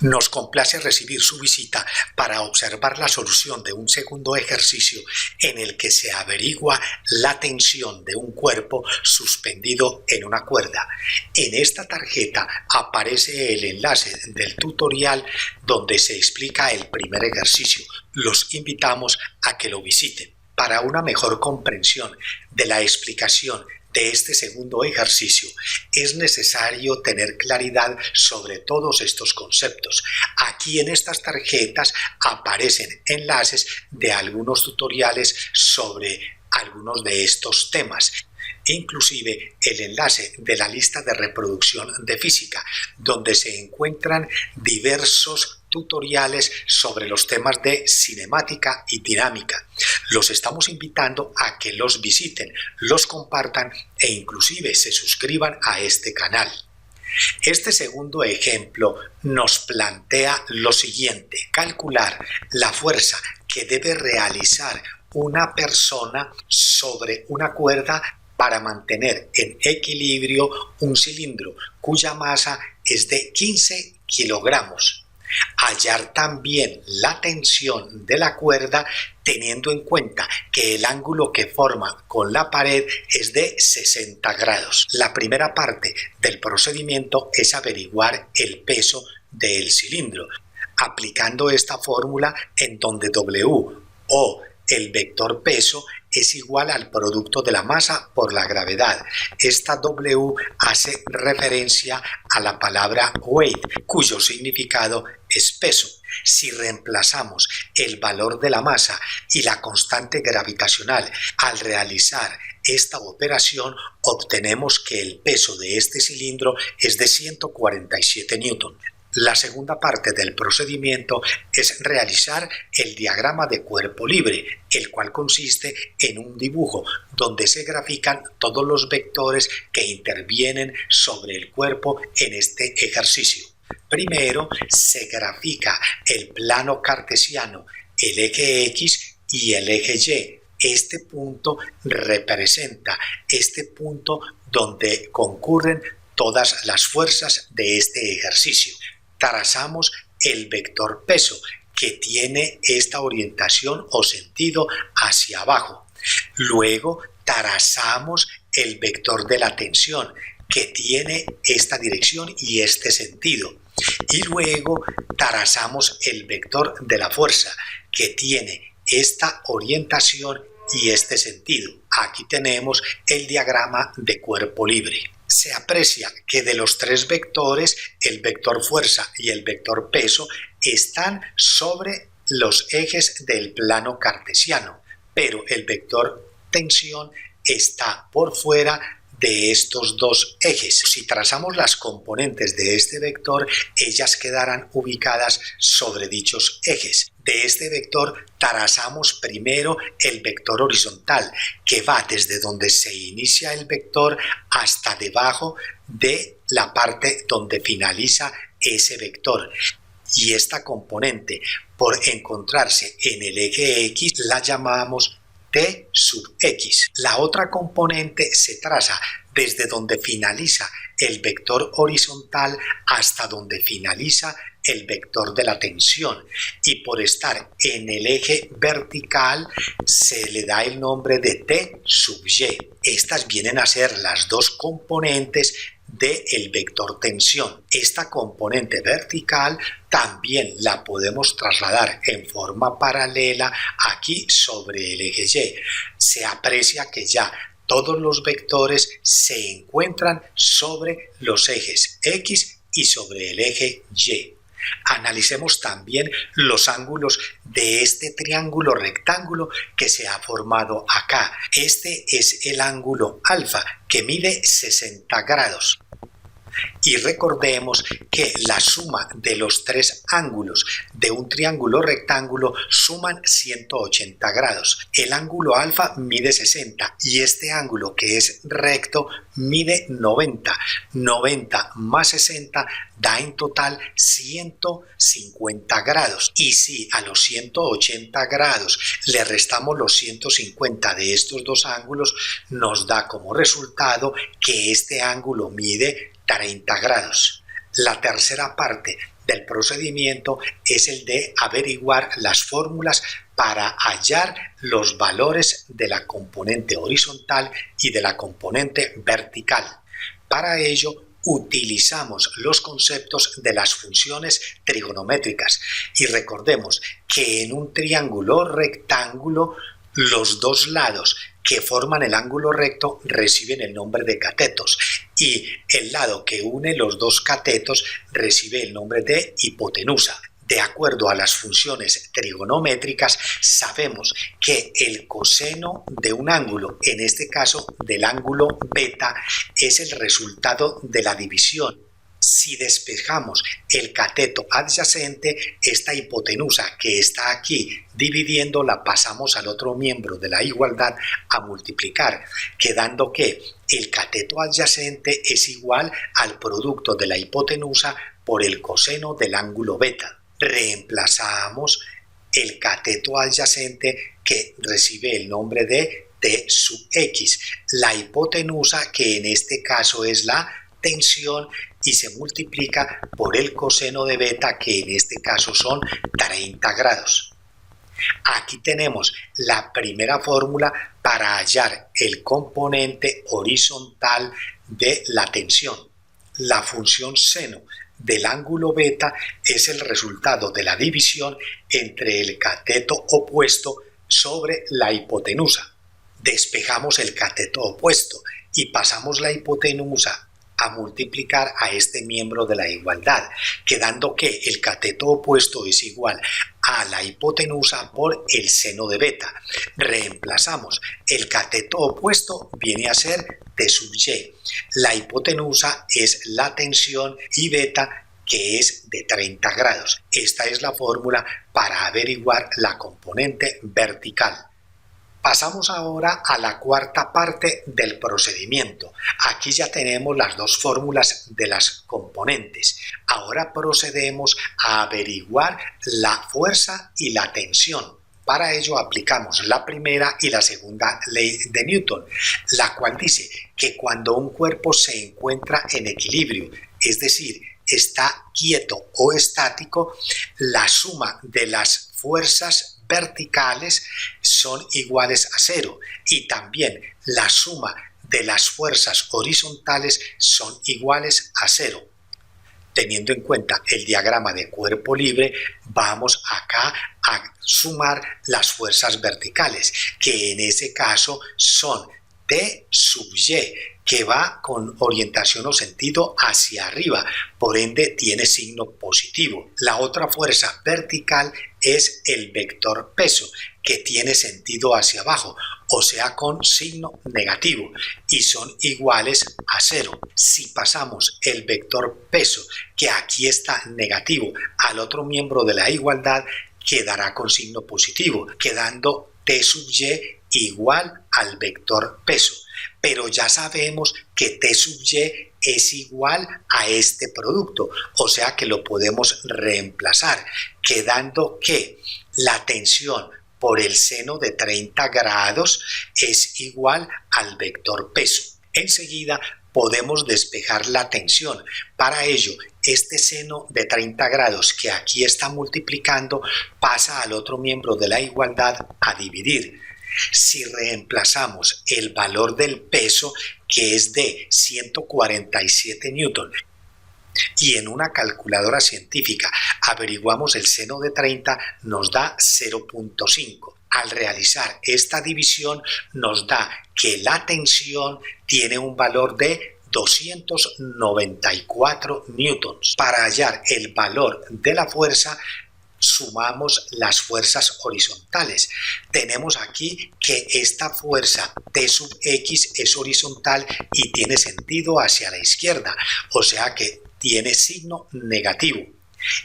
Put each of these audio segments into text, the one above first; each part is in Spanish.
Nos complace recibir su visita para observar la solución de un segundo ejercicio en el que se averigua la tensión de un cuerpo suspendido en una cuerda. En esta tarjeta aparece el enlace del tutorial donde se explica el primer ejercicio. Los invitamos a que lo visiten. Para una mejor comprensión de la explicación de este segundo ejercicio, es necesario tener claridad sobre todos estos conceptos. Aquí en estas tarjetas aparecen enlaces de algunos tutoriales sobre algunos de estos temas, inclusive el enlace de la lista de reproducción de física, donde se encuentran diversos tutoriales sobre los temas de cinemática y dinámica. Los estamos invitando a que los visiten, los compartan e inclusive se suscriban a este canal. Este segundo ejemplo nos plantea lo siguiente: calcular la fuerza que debe realizar una persona sobre una cuerda para mantener en equilibrio un cilindro cuya masa es de 15 kilogramos. Hallar también la tensión de la cuerda teniendo en cuenta que el ángulo que forma con la pared es de 60 grados. La primera parte del procedimiento es averiguar el peso del cilindro, aplicando esta fórmula en donde W o el vector peso es igual al producto de la masa por la gravedad. Esta W hace referencia a la palabra weight, cuyo significado es peso. Si reemplazamos el valor de la masa y la constante gravitacional al realizar esta operación, obtenemos que el peso de este cilindro es de 147 newton. La segunda parte del procedimiento es realizar el diagrama de cuerpo libre, el cual consiste en un dibujo donde se grafican todos los vectores que intervienen sobre el cuerpo en este ejercicio. Primero se grafica el plano cartesiano, el eje X y el eje Y. Este punto representa este punto donde concurren todas las fuerzas de este ejercicio. Trazamos el vector peso, que tiene esta orientación o sentido hacia abajo. Luego trazamos el vector de la tensión, que tiene esta dirección y este sentido. Y luego trazamos el vector de la fuerza, que tiene esta orientación y este sentido. Aquí tenemos el diagrama de cuerpo libre. Se aprecia que de los tres vectores, el vector fuerza y el vector peso están sobre los ejes del plano cartesiano, pero el vector tensión está por fuera de estos dos ejes. Si trazamos las componentes de este vector, ellas quedarán ubicadas sobre dichos ejes. De este vector trazamos primero el vector horizontal, que va desde donde se inicia el vector hasta debajo de la parte donde finaliza ese vector. Y esta componente, por encontrarse en el eje X, la llamamos T sub X. La otra componente se traza desde donde finaliza el vector horizontal hasta donde finaliza el vector de la tensión, y por estar en el eje vertical se le da el nombre de T sub Y. Estas vienen a ser las dos componentes del vector tensión. Esta componente vertical también la podemos trasladar en forma paralela aquí sobre el eje Y. Se aprecia que ya todos los vectores se encuentran sobre los ejes X y sobre el eje Y. Analicemos también los ángulos de este triángulo rectángulo que se ha formado acá. Este es el ángulo alfa, que mide 60 grados. Y recordemos que la suma de los tres ángulos de un triángulo rectángulo suman 180 grados. El ángulo alfa mide 60 y este ángulo, que es recto, mide 90. 90 más 60 da en total 150 grados. Y si a los 180 grados le restamos los 150 de estos dos ángulos, nos da como resultado que este ángulo mide 30 grados. La tercera parte del procedimiento es el de averiguar las fórmulas para hallar los valores de la componente horizontal y de la componente vertical. Para ello, utilizamos los conceptos de las funciones trigonométricas y recordemos que en un triángulo rectángulo los dos lados que forman el ángulo recto reciben el nombre de catetos y el lado que une los dos catetos recibe el nombre de hipotenusa. De acuerdo a las funciones trigonométricas, sabemos que el coseno de un ángulo, en este caso del ángulo beta, es el resultado de la división. Si despejamos el cateto adyacente, esta hipotenusa que está aquí dividiendo la pasamos al otro miembro de la igualdad a multiplicar, quedando que el cateto adyacente es igual al producto de la hipotenusa por el coseno del ángulo beta. Reemplazamos el cateto adyacente que recibe el nombre de T sub x, la hipotenusa que en este caso es la tensión y se multiplica por el coseno de beta que en este caso son 30 grados. Aquí tenemos la primera fórmula para hallar el componente horizontal de la tensión. La función seno del ángulo beta es el resultado de la división entre el cateto opuesto sobre la hipotenusa. Despejamos el cateto opuesto y pasamos la hipotenusa a multiplicar a este miembro de la igualdad, quedando que el cateto opuesto es igual a la hipotenusa por el seno de beta. Reemplazamos el cateto opuesto, viene a ser T sub y. La hipotenusa es la tensión y beta que es de 30 grados. Esta es la fórmula para averiguar la componente vertical. Pasamos ahora a la cuarta parte del procedimiento. Aquí ya tenemos las dos fórmulas de las componentes. Ahora procedemos a averiguar la fuerza y la tensión. Para ello aplicamos la primera y la segunda ley de Newton, la cual dice que cuando un cuerpo se encuentra en equilibrio, es decir, está quieto o estático, la suma de las fuerzas verticales son iguales a cero y también la suma de las fuerzas horizontales son iguales a cero. Teniendo en cuenta el diagrama de cuerpo libre, vamos acá a sumar las fuerzas verticales, que en ese caso son T sub y, que va con orientación o sentido hacia arriba, por ende tiene signo positivo. La otra fuerza vertical es el vector peso, que tiene sentido hacia abajo, o sea con signo negativo, y son iguales a cero. Si pasamos el vector peso, que aquí está negativo, al otro miembro de la igualdad, quedará con signo positivo, quedando T sub y igual al vector peso. Pero ya sabemos que T sub y es igual a este producto, o sea que lo podemos reemplazar, quedando que la tensión por el seno de 30 grados es igual al vector peso. Enseguida podemos despejar la tensión. Para ello, este seno de 30 grados que aquí está multiplicando pasa al otro miembro de la igualdad a dividir. Si reemplazamos el valor del peso, que es de 147 newton, y en una calculadora científica averiguamos el seno de 30, nos da 0.5. Al realizar esta división nos da que la tensión tiene un valor de 294 newtons. Para hallar el valor de la fuerza, sumamos las fuerzas horizontales. Tenemos aquí que esta fuerza T sub x es horizontal y tiene sentido hacia la izquierda, o sea que tiene signo negativo.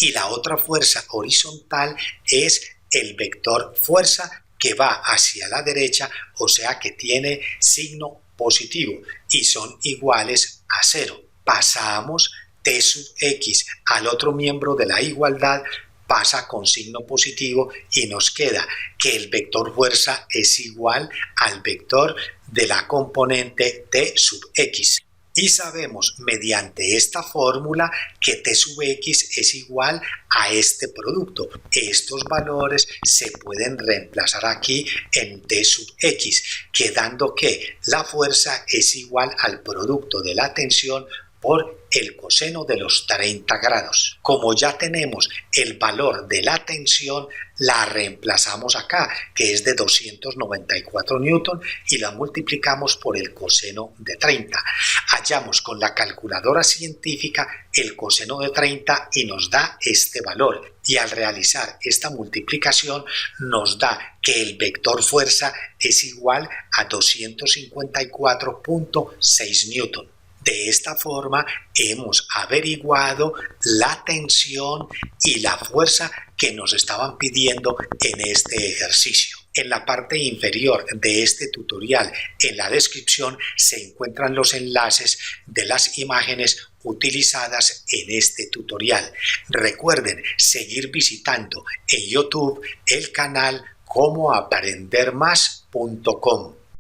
Y la otra fuerza horizontal es el vector fuerza que va hacia la derecha, o sea que tiene signo positivo y son iguales a cero. Pasamos T sub x al otro miembro de la igualdad, pasa con signo positivo y nos queda que el vector fuerza es igual al vector de la componente T sub x. Y sabemos mediante esta fórmula que T sub X es igual a este producto. Estos valores se pueden reemplazar aquí en T sub X, quedando que la fuerza es igual al producto de la tensión por el coseno de los 30 grados. Como ya tenemos el valor de la tensión, la reemplazamos acá, que es de 294 newton, y la multiplicamos por el coseno de 30. Hallamos con la calculadora científica el coseno de 30 y nos da este valor. Y al realizar esta multiplicación nos da que el vector fuerza es igual a 254.6 newton. De esta forma hemos averiguado la tensión y la fuerza que nos estaban pidiendo en este ejercicio. En la parte inferior de este tutorial, en la descripción, se encuentran los enlaces de las imágenes utilizadas en este tutorial. Recuerden seguir visitando en YouTube el canal comoaprendermas.com.